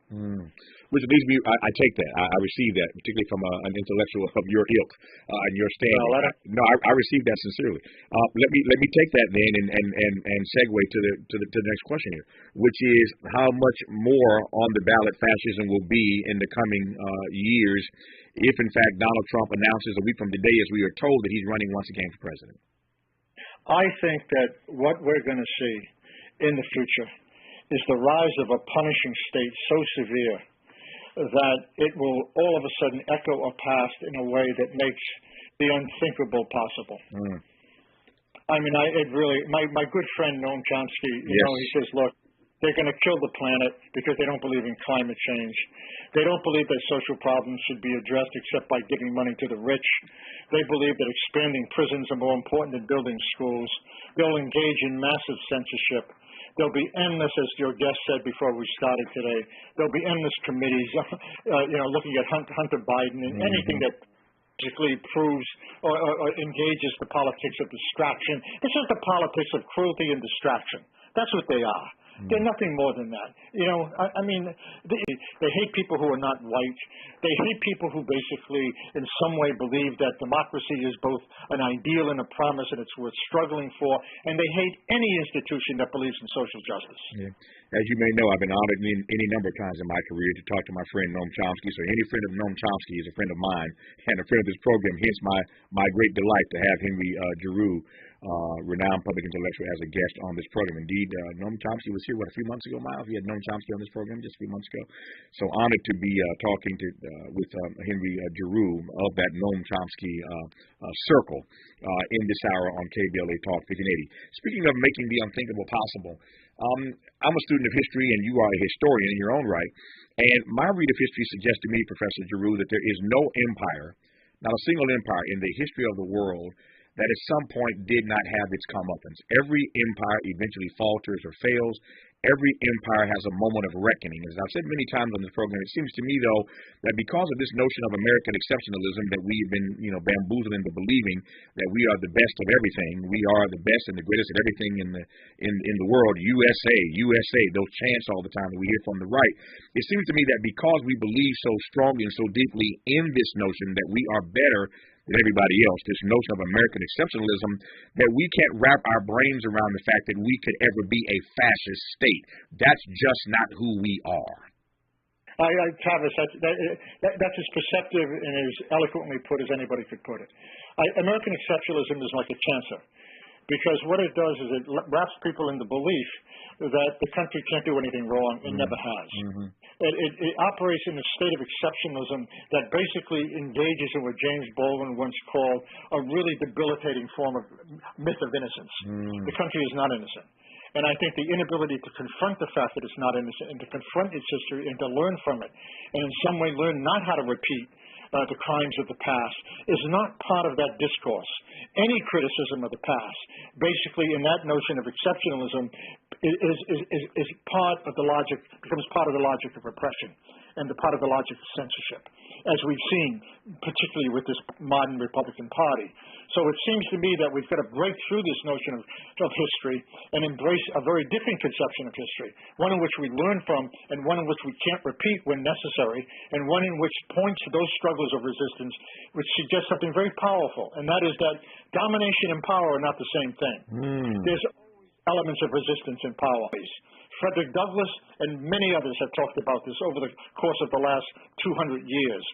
Which leads me, I take that. I receive that, particularly from an intellectual of your ilk and your standing. I receive that sincerely. Let me take that then and segue to the next question here, which is how much more on the ballot fascism will be in the coming years if, in fact, Donald Trump announces a week from today, as we are told, that he's running once again for president. I think that what we're going to see in the future is the rise of a punishing state so severe that it will all of a sudden echo a past in a way that makes the unthinkable possible. I mean, my good friend Noam Chomsky, he says, look, they're going to kill the planet because they don't believe in climate change. They don't believe that social problems should be addressed except by giving money to the rich. They believe that expanding prisons are more important than building schools. They'll engage in massive censorship. There'll be endless, as your guest said before we started today, there'll be endless committees, looking at Hunter Biden and anything that basically proves or engages the politics of distraction. This is the politics of cruelty and distraction. That's what they are. They're nothing more than that. I mean, they hate people who are not white. They hate people who basically in some way believe that democracy is both an ideal and a promise and it's worth struggling for. And they hate any institution that believes in social justice. Yeah. As you may know, I've been honored any number of times in my career to talk to my friend Noam Chomsky. So any friend of Noam Chomsky is a friend of mine and a friend of this program. Hence my great delight to have Henry Giroux, renowned public intellectual, as a guest on this program. Indeed, Noam Chomsky was here, a few months ago, Miles? We had Noam Chomsky on this program just a few months ago. So honored to be talking with Henry Giroux of that Noam Chomsky circle in this hour on KBLA Talk 1580. Speaking of making the unthinkable possible, I'm a student of history and you are a historian in your own right. And my read of history suggests to me, Professor Giroux, that there is no empire, not a single empire in the history of the world that at some point did not have its comeuppance. Every empire eventually falters or fails. Every empire has a moment of reckoning. As I've said many times on this program, it seems to me, though, that because of this notion of American exceptionalism that we've been, bamboozled into believing that we are the best of everything, we are the best and the greatest at everything in the world, USA, those chants all the time that we hear from the right. It seems to me that because we believe so strongly and so deeply in this notion that we are better than everybody else, this notion of American exceptionalism, that we can't wrap our brains around the fact that we could ever be a fascist state. That's just not who we are. Tavis, that's as perceptive and as eloquently put as anybody could put it. American exceptionalism is like a cancer, because what it does is it wraps people in the belief that the country can't do anything wrong and never has. It operates in a state of exceptionalism that basically engages in what James Baldwin once called a really debilitating form of myth of innocence. The country is not innocent. And I think the inability to confront the fact that it's not innocent and to confront its history and to learn from it and in some way learn not how to repeat the crimes of the past is not part of that discourse. Any criticism of the past, basically in that notion of exceptionalism, is part of the logic, becomes part of the logic of repression and the part of the logic of censorship, as we've seen, particularly with this modern Republican Party. So it seems to me that we've got to break through this notion of history and embrace a very different conception of history, one in which we learn from and one in which we can't repeat when necessary, and one in which points to those struggles of resistance which suggest something very powerful, and that is that domination and power are not the same thing. There's elements of resistance in power. Frederick Douglass and many others have talked about this over the course of the last 200 years.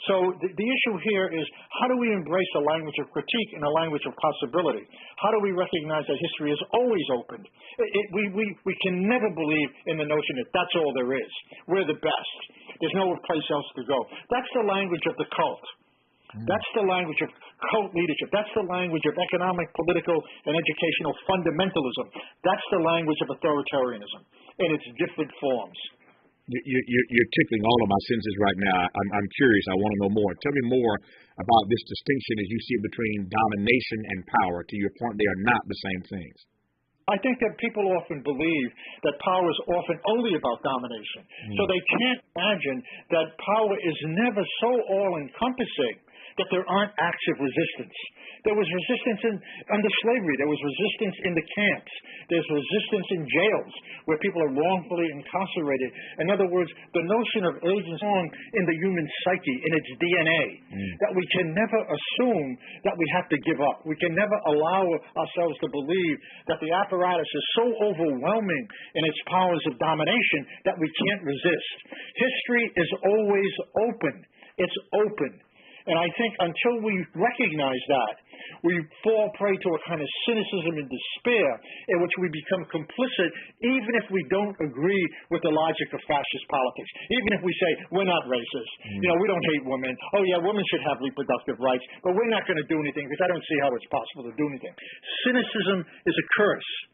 So the issue here is, how do we embrace a language of critique and a language of possibility? How do we recognize that history is always open? We can never believe in the notion that that's all there is. We're the best. There's no place else to go. That's the language of the cult. That's the language of cult leadership. That's the language of economic, political, and educational fundamentalism. That's the language of authoritarianism in its different forms. You're tickling all of my senses right now. I'm curious. I want to know more. Tell me more about this distinction as you see it between domination and power. To your point, they are not the same things. I think that people often believe that power is often only about domination. So they can't imagine that power is never so all-encompassing that there aren't acts of resistance. There was resistance under slavery. There was resistance in the camps. There's resistance in jails where people are wrongfully incarcerated. In other words, the notion of agency in the human psyche, in its DNA, that we can never assume that we have to give up. We can never allow ourselves to believe that the apparatus is so overwhelming in its powers of domination that we can't resist. History is always open. It's open. And I think until we recognize that, we fall prey to a kind of cynicism and despair in which we become complicit, even if we don't agree with the logic of fascist politics. Even if we say, we're not racist, we don't hate women, oh yeah, women should have reproductive rights, but we're not going to do anything because I don't see how it's possible to do anything. Cynicism is a curse.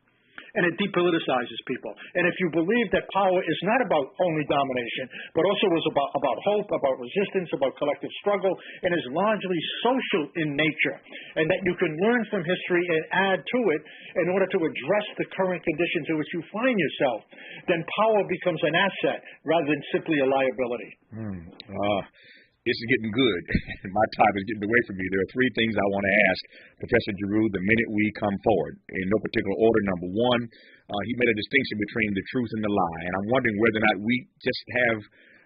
And it depoliticizes people. And if you believe that power is not about only domination, but also is about hope, about resistance, about collective struggle, and is largely social in nature, and that you can learn from history and add to it in order to address the current conditions in which you find yourself, then power becomes an asset rather than simply a liability. This is getting good. My time is getting away from me. There are three things I want to ask Professor Giroux the minute we come forward. In no particular order. Number one, he made a distinction between the truth and the lie. And I'm wondering whether or not we just have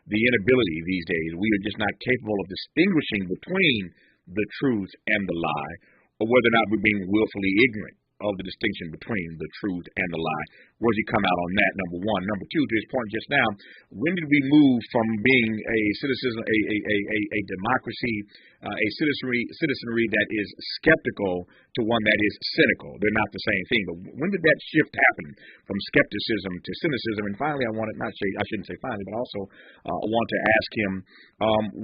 the inability these days. We are just not capable of distinguishing between the truth and the lie, or whether or not we're being willfully ignorant of the distinction between the truth and the lie. Where does he come out on that, number one? Number two, to his point just now, when did we move from being a citizen, a democracy, a citizenry that is skeptical to one that is cynical? They're not the same thing. But when did that shift happen from skepticism to cynicism? And finally, I shouldn't say finally, but also I want to ask him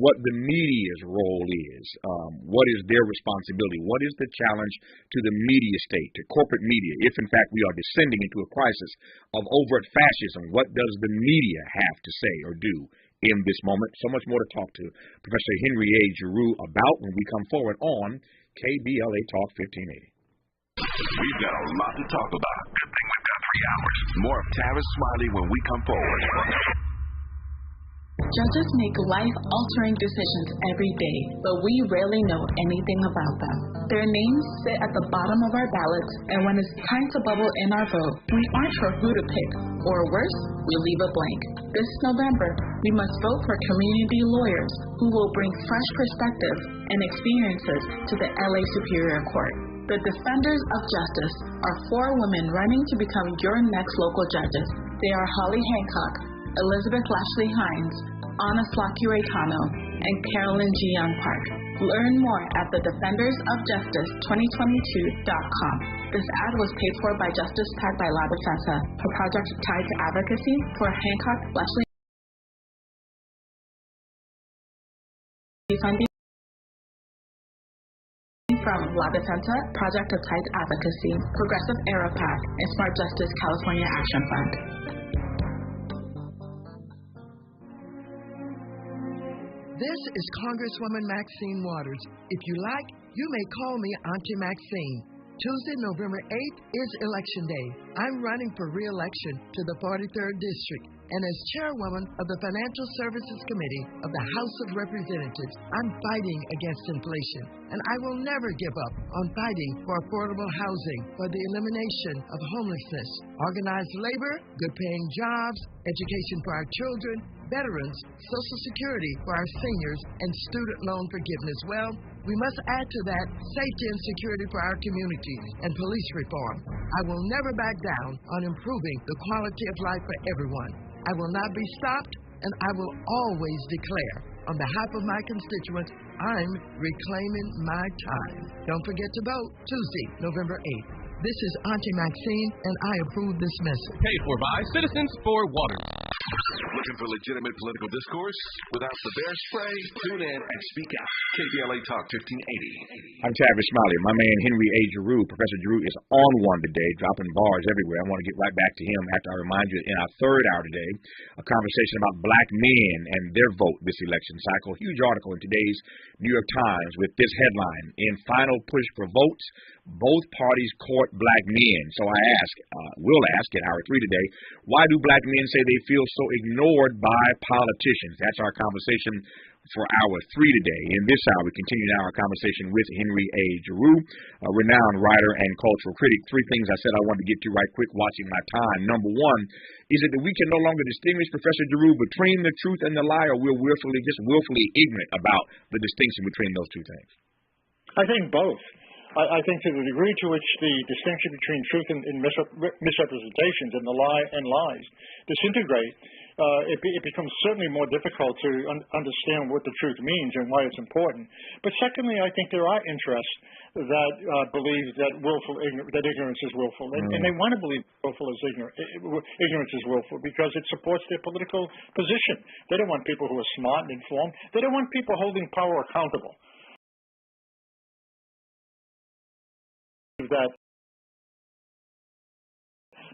what the media's role is. What is their responsibility? What is the challenge to the media state, to corporate media, if in fact we are descending into a crisis of overt fascism? What does the media have to say or do in this moment? So much more to talk to Professor Henry A. Giroux about when we come forward on KBLA Talk 1580. We've got a lot to talk about. Good thing we've got 3 hours. More of Tavis Smiley when we come forward. Judges make life-altering decisions every day, but we rarely know anything about them. Their names sit at the bottom of our ballots, and when it's time to bubble in our vote, we aren't sure who to pick, or worse, we leave it blank. This November, we must vote for community lawyers who will bring fresh perspectives and experiences to the LA Superior Court. The Defenders of Justice are 4 women running to become your next local judges. They are Holly Hancock, Elizabeth Lashley Hines, Anna Slaki-Raytano, and Carolyn G. Young Park. Learn more at thedefendersofjustice2022.com. This ad was paid for by Justice PAC by La Defensa, her project tied to advocacy for Hancock, Lashley, funding from La Defensa, Project of Tied Advocacy, Progressive Era PAC, and Smart Justice California Action Fund. This is Congresswoman Maxine Waters. If you like, you may call me Auntie Maxine. Tuesday, November 8th is Election Day. I'm running for re-election to the 43rd District, and as chairwoman of the Financial Services Committee of the House of Representatives, I'm fighting against inflation, and I will never give up on fighting for affordable housing, for the elimination of homelessness, organized labor, good-paying jobs, education for our children, veterans, Social Security for our seniors, and student loan forgiveness. Well, we must add to that safety and security for our communities and police reform. I will never back down on improving the quality of life for everyone. I will not be stopped, and I will always declare, on behalf of my constituents, I'm reclaiming my time. Don't forget to vote Tuesday, November 8th. This is Auntie Maxine, and I approve this message. Paid for by Citizens for Water. Looking for legitimate political discourse without the bear spray? Tune in and speak out. KBLA Talk 1580. I'm Tavis Smiley. My man Henry A. Giroux, Professor Giroux, is on one today, dropping bars everywhere. I want to get right back to him after I remind you in our third hour today, a conversation about black men and their vote this election cycle. Huge article in today's New York Times with this headline: in final push for votes, both parties court black men. So I will ask in hour 3 today, why do black men say they feel so ignored by politicians? That's our conversation for hour 3 today. In this hour, we continue now our conversation with Henry A. Giroux, a renowned writer and cultural critic. 3 things I said I wanted to get to right quick watching my time. Number 1, is it that we can no longer distinguish, Professor Giroux, between the truth and the lie, or we're willfully ignorant about the distinction between those 2 things? I think both. I think to the degree to which the distinction between truth and misrepresentations and the lie and lies disintegrate, it becomes certainly more difficult to understand what the truth means and why it's important. But secondly, I think there are interests that believe that ignorance is willful, and they want to believe ignorance is willful because it supports their political position. They don't want people who are smart and informed. They don't want people holding power accountable. That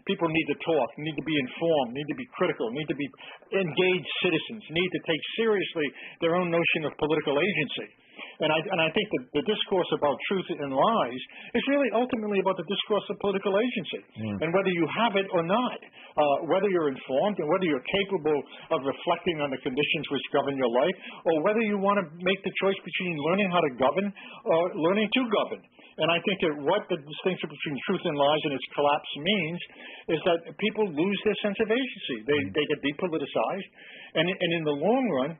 people need to talk, need to be informed, need to be critical, need to be engaged citizens, need to take seriously their own notion of political agency. And I think that the discourse about truth and lies is really ultimately about the discourse of political agency. And whether you have it or not, whether you're informed and whether you're capable of reflecting on the conditions which govern your life, or whether you want to make the choice between learning how to govern or learning to govern. And I think that what the distinction between truth and lies and its collapse means is that people lose their sense of agency. They get depoliticized, and in the long run,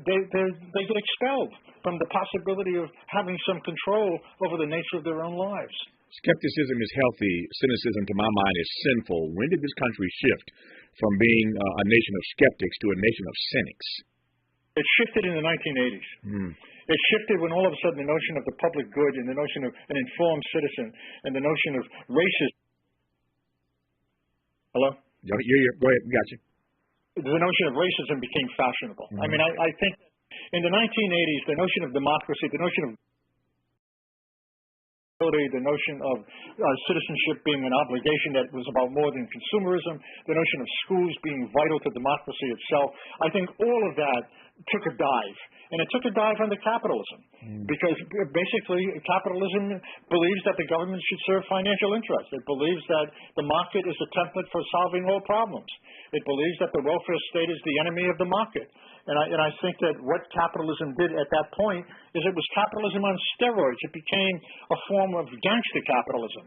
they get expelled from the possibility of having some control over the nature of their own lives. Skepticism is healthy. Cynicism, to my mind, is sinful. When did this country shift from being a nation of skeptics to a nation of cynics? It shifted in the 1980s. It shifted when all of a sudden the notion of the public good and the notion of an informed citizen and the notion of racism. Hello? Go ahead. We got you. The notion of racism became fashionable. I mean, I think in the 1980s, the notion of democracy, the notion of the notion of citizenship being an obligation that was about more than consumerism, the notion of schools being vital to democracy itself, I think all of that took a dive. And it took a dive under capitalism because basically capitalism believes that the government should serve financial interests. It believes that the market is a template for solving all problems. It believes that the welfare state is the enemy of the market. And I think that what capitalism did at that point is it was capitalism on steroids. It became a form of gangster capitalism.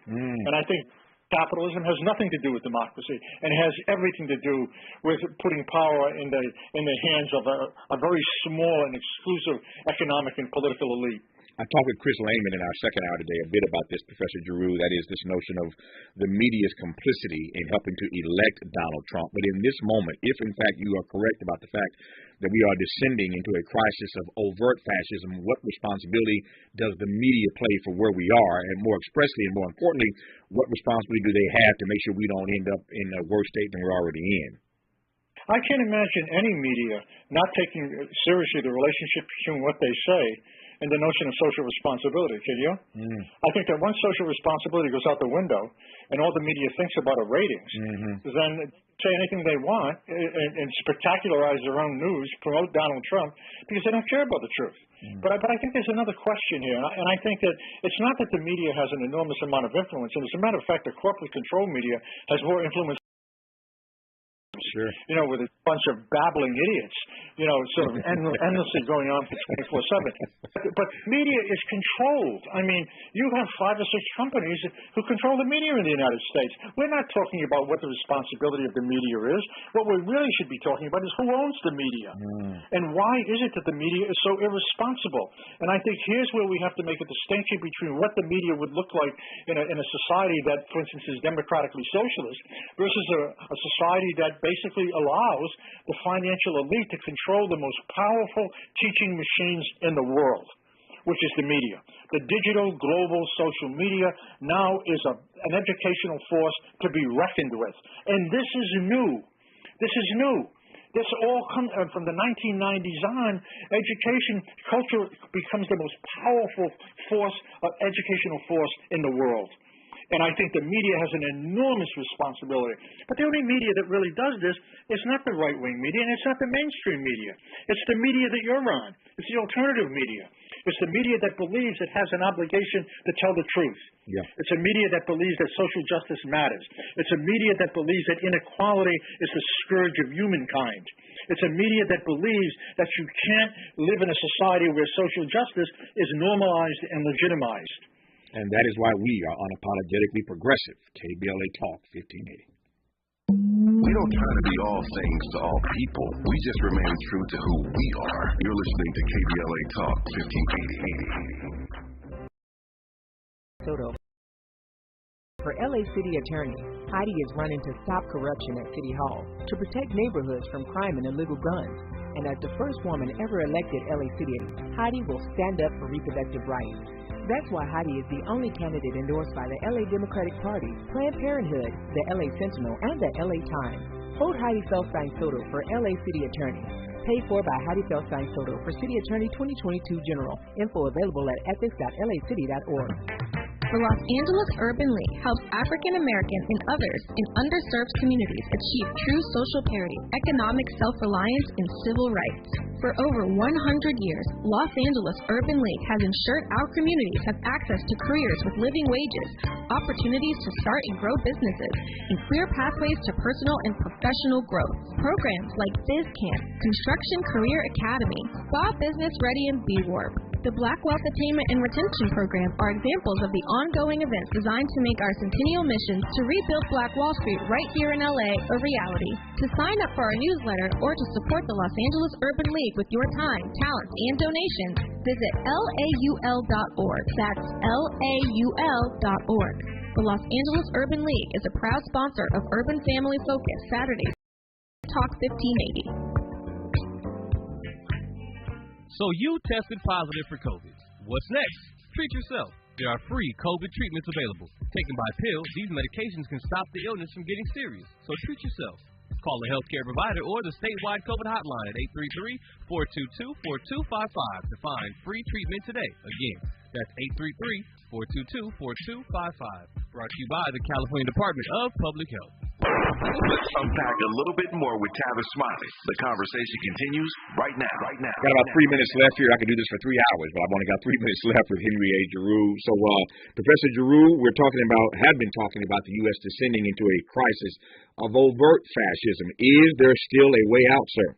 And I think capitalism has nothing to do with democracy, and it has everything to do with putting power in the hands of a very small and exclusive economic and political elite. I talked with Chris Lehman in our second hour today a bit about this, Professor Giroux. That is this notion of the media's complicity in helping to elect Donald Trump. But in this moment, if in fact you are correct about the fact that we are descending into a crisis of overt fascism, what responsibility does the media play for where we are? And more expressly and more importantly, what responsibility do they have to make sure we don't end up in a worse state than we're already in? I can't imagine any media not taking seriously the relationship between what they say and the notion of social responsibility, can you? I think that once social responsibility goes out the window and all the media thinks about are ratings, then say anything they want and spectacularize their own news, promote Donald Trump, because they don't care about the truth. But I think there's another question here, and I think that it's not that the media has an enormous amount of influence, and as a matter of fact, the corporate control media has more influence Sure. With a bunch of babbling idiots, sort of endlessly going on for 24/7. But media is controlled. I mean, you have 5 or 6 companies who control the media in the United States. We're not talking about what the responsibility of the media is. What we really should be talking about is who owns the media. And why is it that the media is so irresponsible? And I think here's where we have to make a distinction between what the media would look like in a society that, for instance, is democratically socialist versus a society that basically allows the financial elite to control the most powerful teaching machines in the world, which is the media. The digital, global, social media now is an educational force to be reckoned with. And this is new. This is new. This all comes from the 1990s on. Education, culture becomes the most powerful force, educational force in the world. And I think the media has an enormous responsibility. But the only media that really does this is not the right-wing media, and it's not the mainstream media. It's the media that you're on. It's the alternative media. It's the media that believes it has an obligation to tell the truth. Yeah. It's a media that believes that social justice matters. It's a media that believes that inequality is the scourge of humankind. It's a media that believes that you can't live in a society where social justice is normalized and legitimized. And that is why we are unapologetically progressive. KBLA Talk 1580. We don't try to be all things to all people. We just remain true to who we are. You're listening to KBLA Talk 1580. Soto. For LA City Attorney, Heidi is running to stop corruption at City Hall, to protect neighborhoods from crime and illegal guns. And as the first woman ever elected LA City, Heidi will stand up for reproductive rights. That's why Heidi is the only candidate endorsed by the LA Democratic Party, Planned Parenthood, the LA Sentinel, and the LA Times. Vote Heidi Feldstein Soto for LA City Attorney. Paid for by Heidi Feldstein Soto for City Attorney 2022 General. Info available at ethics.lacity.org. The Los Angeles Urban League helps African Americans and others in underserved communities achieve true social parity, economic self-reliance, and civil rights. For over 100 years, Los Angeles Urban League has ensured our communities have access to careers with living wages, opportunities to start and grow businesses, and clear pathways to personal and professional growth. Programs like Biz Camp, Construction Career Academy, Spa Business Ready, and B-Warp. The Black Wealth Attainment and Retention Program are examples of the ongoing events designed to make our centennial mission to rebuild Black Wall Street right here in LA a reality. To sign up for our newsletter or to support the Los Angeles Urban League with your time, talents, and donations, visit laul.org. That's laul.org. The Los Angeles Urban League is a proud sponsor of Urban Family Focus Saturdays. Talk 1580. So you tested positive for COVID. What's next? Treat yourself. There are free COVID treatments available. Taken by pill, these medications can stop the illness from getting serious. So treat yourself. Call a healthcare provider or the statewide COVID hotline at 833-422-4255 to find free treatment today. Again, that's 833-422-4255. Brought to you by the California Department of Public Health. Let's unpack a little bit more with Tavis Smiley. The conversation continues right now. Got about 3 minutes left here. I could do this for 3 hours, but I've only got 3 minutes left with Henry A. Giroux. So, Professor Giroux, have been talking about the U.S. descending into a crisis of overt fascism. Is there still a way out, sir?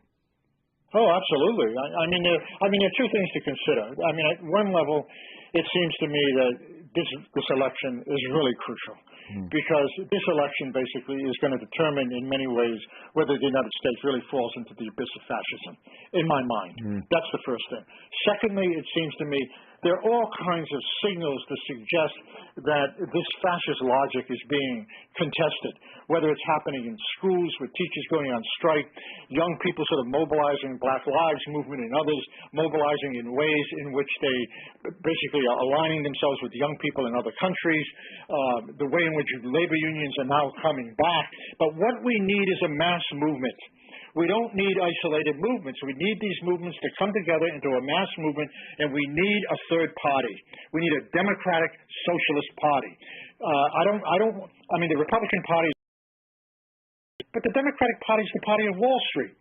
Oh, absolutely. I mean, there are two things to consider. I mean, at one level, it seems to me that this election is really crucial. Because this election basically is going to determine in many ways whether the United States really falls into the abyss of fascism, in my mind. That's the first thing. Secondly, it seems to me there are all kinds of signals to suggest that this fascist logic is being contested, whether it's happening in schools with teachers going on strike, young people sort of mobilizing, Black Lives Movement and others mobilizing in ways in which they basically are aligning themselves with young people in other countries, the way in which labor unions are now coming back. But what we need is a mass movement. We don't need isolated movements. We need these movements to come together into a mass movement, and we need a third party. We need a democratic socialist party. The Republican Party, but the Democratic Party is the party of Wall Street.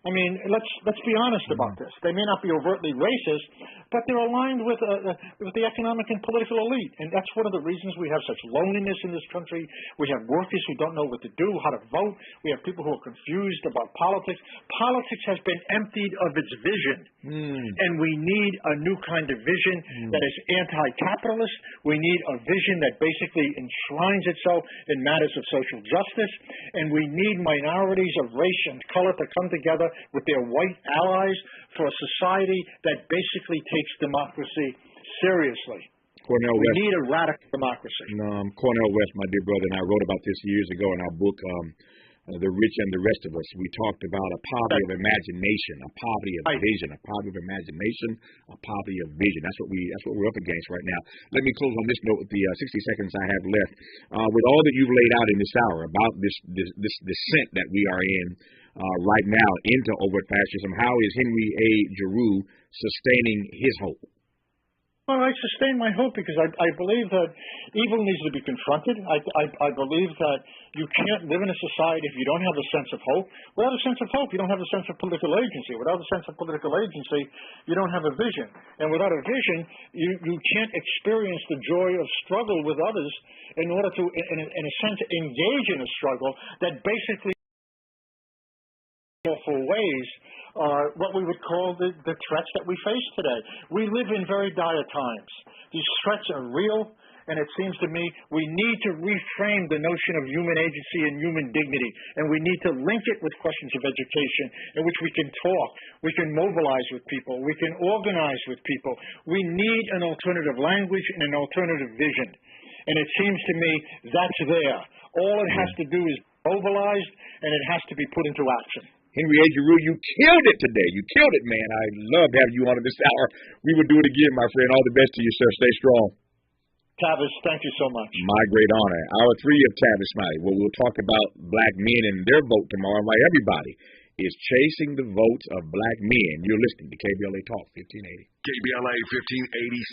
I mean, let's be honest about this. They may not be overtly racist, but they're aligned with the economic and political elite, and that's one of the reasons we have such loneliness in this country. We have workers who don't know what to do, how to vote. We have people who are confused about politics. Politics has been emptied of its vision, and we need a new kind of vision that is anti-capitalist. We need a vision that basically enshrines itself in matters of social justice, and we need minorities of race and color to come together with their white allies for a society that basically takes democracy seriously. Cornel We West. need a radical democracy. Cornel West, my dear brother, and I wrote about this years ago in our book, The Rich and the Rest of Us. We talked about a poverty of imagination, a poverty of vision, a poverty of imagination, a poverty of vision. That's what we're up against right now. Let me close on this note with the 60 seconds I have left. With all that you've laid out in this hour about this descent that we are in right now into overt fascism, how is Henry A. Giroux sustaining his hope? Well, I sustain my hope because I believe that evil needs to be confronted. I believe that you can't live in a society if you don't have a sense of hope. Without a sense of hope, you don't have a sense of political agency. Without a sense of political agency, you don't have a vision. And without a vision, you can't experience the joy of struggle with others in order to, in a sense, engage in a struggle that basically for ways are what we would call the threats that we face today. We live in very dire times. These threats are real, and it seems to me we need to reframe the notion of human agency and human dignity, and we need to link it with questions of education in which we can talk, we can mobilize with people, we can organize with people. We need an alternative language and an alternative vision, and it seems to me that's there. All it has to do is mobilized, and it has to be put into action. Henry A. Giroux, you killed it today. You killed it, man. I love having you on at this hour. We will do it again, my friend. All the best to you, sir. Stay strong. Tavis, thank you so much. My great honor. Hour 3 of Tavis Smiley, where we'll talk about black men and their vote tomorrow, and why everybody is chasing the votes of black men. You're listening to KBLA Talk 1580. KBLA 1580.